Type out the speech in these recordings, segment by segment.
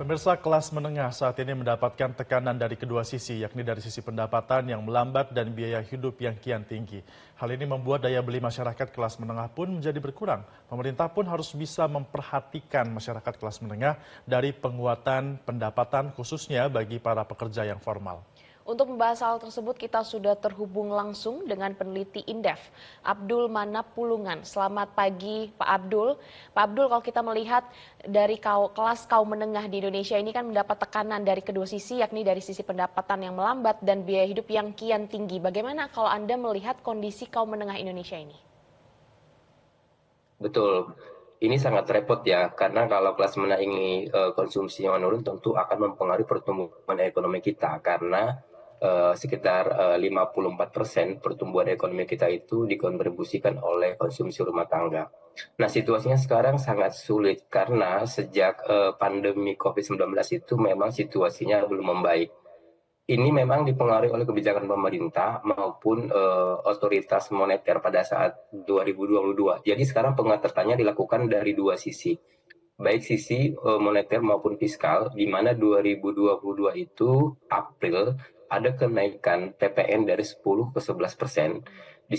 Pemirsa, kelas menengah saat ini mendapatkan tekanan dari kedua sisi, yakni dari sisi pendapatan yang melambat dan biaya hidup yang kian tinggi. Hal ini membuat daya beli masyarakat kelas menengah pun menjadi berkurang. Pemerintah pun harus bisa memperhatikan masyarakat kelas menengah dari penguatan pendapatan khususnya bagi para pekerja yang formal. Untuk membahas hal tersebut, kita sudah terhubung langsung dengan peneliti Indef, Abdul Manap Pulungan. Selamat pagi, Pak Abdul. Pak Abdul, kalau kita melihat dari kelas kaum menengah di Indonesia ini kan mendapat tekanan dari kedua sisi, yakni dari sisi pendapatan yang melambat dan biaya hidup yang kian tinggi. Bagaimana kalau Anda melihat kondisi kaum menengah Indonesia ini? Betul, ini sangat repot ya, karena kalau kelas menengah ini konsumsinya menurun tentu akan mempengaruhi pertumbuhan ekonomi kita, karena sekitar 54% pertumbuhan ekonomi kita itu dikontribusikan oleh konsumsi rumah tangga. Nah, situasinya sekarang sangat sulit karena sejak pandemi COVID-19 itu memang situasinya belum membaik. Ini memang dipengaruhi oleh kebijakan pemerintah maupun otoritas moneter pada saat 2022. Jadi sekarang pengatatannya dilakukan dari dua sisi, baik sisi moneter maupun fiskal, di mana 2022 itu April ada kenaikan PPN dari 10 ke 11%.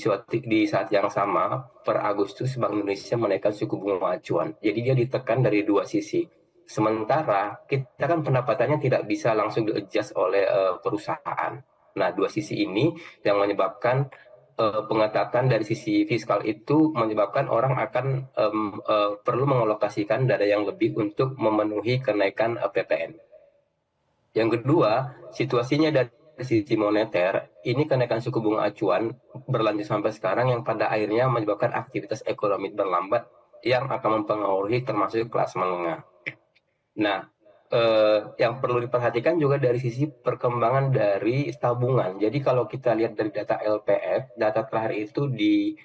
Di saat yang sama, per Agustus Bank Indonesia menaikkan suku bunga acuan. Jadi dia ditekan dari dua sisi. Sementara kita kan pendapatannya tidak bisa langsung di-adjust oleh perusahaan. Nah, dua sisi ini yang menyebabkan pengetatan dari sisi fiskal itu menyebabkan orang akan perlu mengalokasikan dana yang lebih untuk memenuhi kenaikan PPN. Yang kedua, situasinya dari sisi moneter, ini kenaikan suku bunga acuan berlanjut sampai sekarang yang pada akhirnya menyebabkan aktivitas ekonomi berlambat yang akan mempengaruhi termasuk kelas menengah. Nah, yang perlu diperhatikan juga dari sisi perkembangan dari tabungan. Jadi kalau kita lihat dari data LPF, data terakhir itu di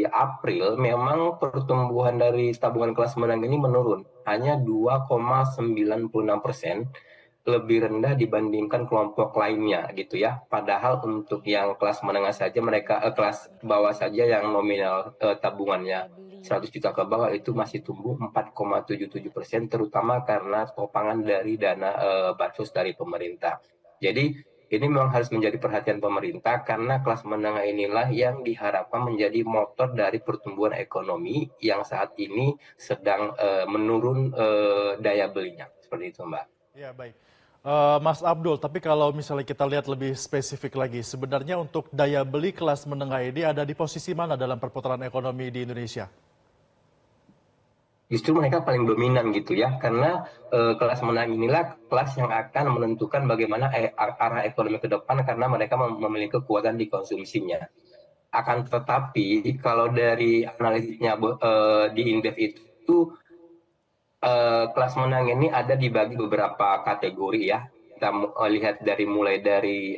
April memang pertumbuhan dari tabungan kelas menengah ini menurun, hanya 2,96%, lebih rendah dibandingkan kelompok lainnya gitu ya. Padahal untuk yang kelas menengah saja mereka kelas bawah saja yang nominal tabungannya 100 juta ke bawah itu masih tumbuh 4,77%, terutama karena topangan dari dana bansos dari pemerintah. Jadi ini memang harus menjadi perhatian pemerintah karena kelas menengah inilah yang diharapkan menjadi motor dari pertumbuhan ekonomi yang saat ini sedang menurun daya belinya. Seperti itu, Mbak. Ya, baik. Mas Abdul, tapi kalau misalnya kita lihat lebih spesifik lagi, sebenarnya untuk daya beli kelas menengah ini ada di posisi mana dalam perputaran ekonomi di Indonesia? Justru mereka paling dominan gitu ya, karena kelas menengah inilah kelas yang akan menentukan bagaimana arah ekonomi ke depan karena mereka memiliki kekuatan di konsumsinya. Akan tetapi kalau dari analisisnya di Indef itu kelas menengah ini ada dibagi beberapa kategori ya. Kita lihat dari mulai dari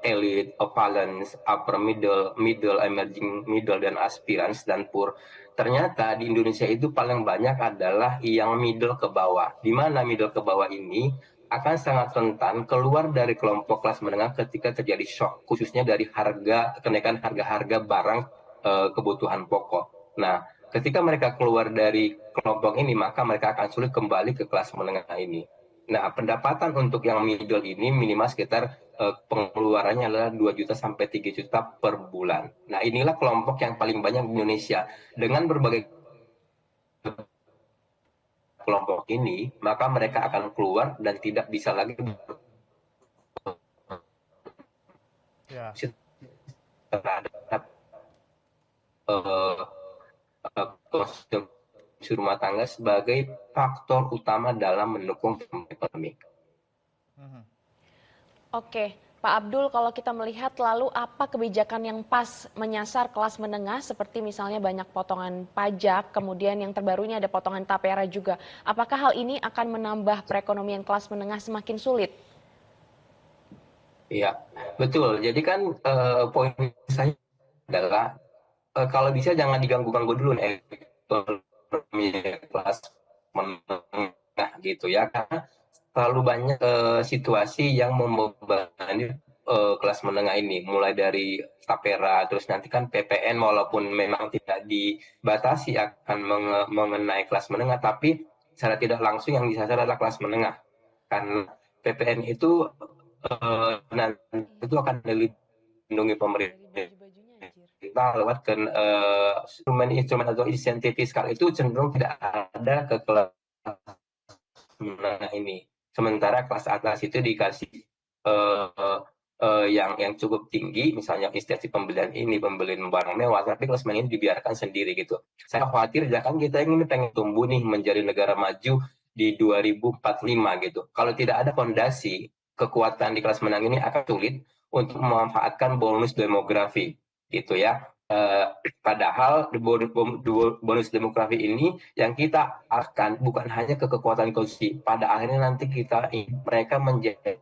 elite, affluence, upper middle, middle, emerging middle, dan aspirants dan poor. Ternyata di Indonesia itu paling banyak adalah yang middle ke bawah. Di mana middle ke bawah ini akan sangat rentan keluar dari kelompok kelas menengah ketika terjadi shock, khususnya dari kenaikan harga-harga barang kebutuhan pokok. Nah, ketika mereka keluar dari kelompok ini, maka mereka akan sulit kembali ke kelas menengah ini. Nah, pendapatan untuk yang middle ini minimal sekitar pengeluarannya adalah 2 juta sampai 3 juta per bulan. Nah, inilah kelompok yang paling banyak di Indonesia. Dengan berbagai kelompok ini, maka mereka akan keluar dan tidak bisa lagi Ya. terhadap konsumsi rumah tangga sebagai faktor utama dalam mendukung ekonomi. Oke, Pak Abdul, kalau kita melihat lalu apa kebijakan yang pas menyasar kelas menengah seperti misalnya banyak potongan pajak, kemudian yang terbarunya ada potongan tapera juga. Apakah hal ini akan menambah perekonomian kelas menengah semakin sulit? Iya, betul. Jadi kan poin saya adalah kalau bisa jangan diganggu-ganggu dulu nih ekonomi kelas menengah gitu ya, karena terlalu banyak situasi yang membebani kelas menengah ini, mulai dari tapera, terus nanti kan PPN walaupun memang tidak dibatasi akan mengenai kelas menengah, tapi secara tidak langsung yang disasar adalah kelas menengah. Karena PPN itu nanti itu akan dilindungi pemerintah lewat instrumen atau insentif fiskal itu cenderung tidak ada ke kelas menengah ini. Sementara kelas atas itu dikasih yang cukup tinggi, misalnya insentif pembelian ini, pembelian barang mewah, tapi kelas menengah ini dibiarkan sendiri gitu. Saya khawatir jangan kita ini pengen tumbuh nih menjadi negara maju di 2045 gitu. Kalau tidak ada fondasi, kekuatan di kelas menengah ini akan sulit untuk memanfaatkan bonus demografi gitu ya. Padahal bonus demografi ini yang kita akan bukan hanya ke kekuatan konsumsi, pada akhirnya nanti mereka menjadi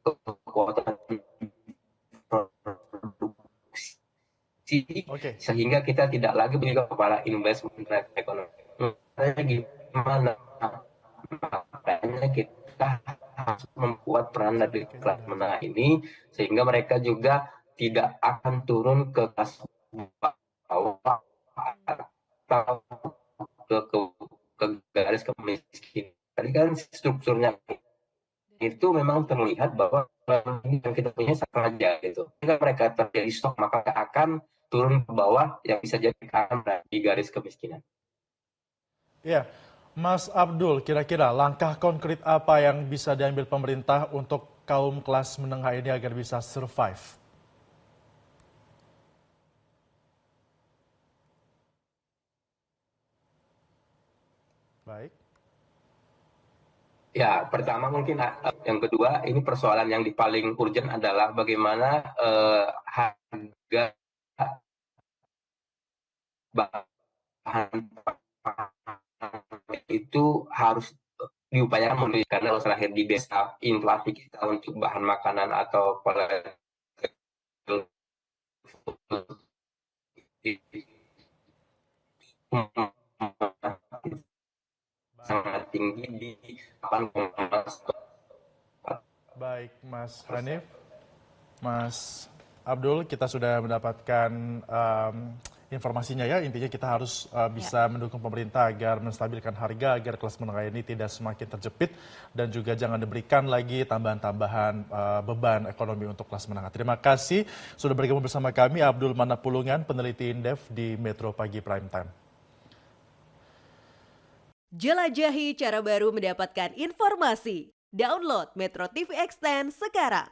kekuatan produksi, sehingga kita tidak lagi bergantung kepada investment ekonomi. Gimana? Makanya kita harus membuat peran dari kelas menengah ini sehingga mereka juga tidak akan turun ke kelas bawah atau ke garis kemiskinan. Tadi kan strukturnya itu memang terlihat bahwa yang kita punya saja gitu. Jika mereka terjadi stok maka akan turun ke bawah yang bisa jadi akan di garis kemiskinan. Ya, Mas Abdul, kira-kira langkah konkret apa yang bisa diambil pemerintah untuk kaum kelas menengah ini agar bisa survive? Baik. Ya, pertama mungkin yang kedua ini persoalan yang paling urgent adalah bagaimana harga bahan itu harus diupayakan menurut karena kalau terakhir di desa inflasi kita untuk bahan makanan atau sangat tinggi di 8,4. Baik, Mas Hanif, Mas Abdul, kita sudah mendapatkan informasinya ya. Intinya kita harus bisa mendukung pemerintah agar menstabilkan harga, agar kelas menengah ini tidak semakin terjepit, dan juga jangan diberikan lagi tambahan-tambahan beban ekonomi untuk kelas menengah. Terima kasih sudah bergabung bersama kami, Abdul Manapulungan, peneliti Indef di Metro Pagi Prime Time. Jelajahi cara baru mendapatkan informasi. Download Metro TV Extend sekarang.